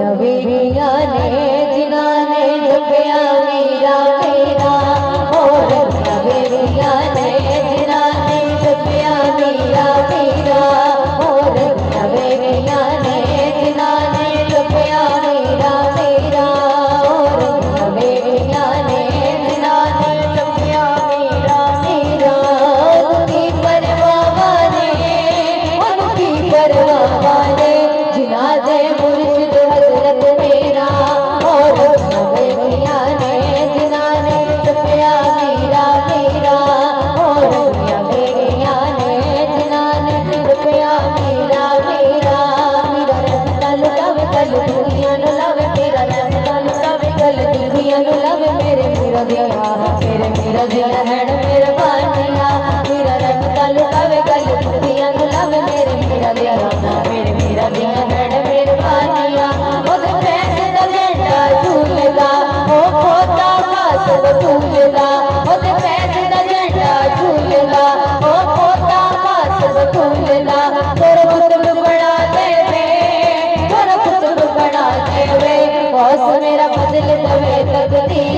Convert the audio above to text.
नवेलिया ने जिन्होंने जपया मीरा मेरा, और नवेलिया ने जिन्होंने जपया मीरा मेरा, और नवेलिया ने जिन्होंने जपया मीरा मेरा, और नवेलिया ने जिन्होंने जपया मीरा मेरा। उनकी परवाह ने, उनकी परवाह ने जिनादे मुर्शिद हजरत मेरा, और नवेलिया ने जिन्होंने जपया मीरा मेरा, और नवेलिया ने जिन्होंने जपया मीरा मेरा। मेरा रब तल लव कल दुनिया नु लव, मेरा रब तल लव कल दुनिया नु लव, मेरे मीरा दिया, मेरे मीरा दिया हैन मेरे बानिया। मेरा रब तल लव कल दुनिया नु लव, मेरे मीरा दिया, मेरे मीरा दिया हैन मेरे बानिया। ओदे पैसे दा झंडा झूलदा, ओ खोता कासब झूलदा, ओदे पैसे दा झंडा झूलदा, ओ खोता कासब झूलदा। तोर कुतुब बना देवे, तोर कुतुब बना देवे, बॉस मेरा बदल दवे तकदीर।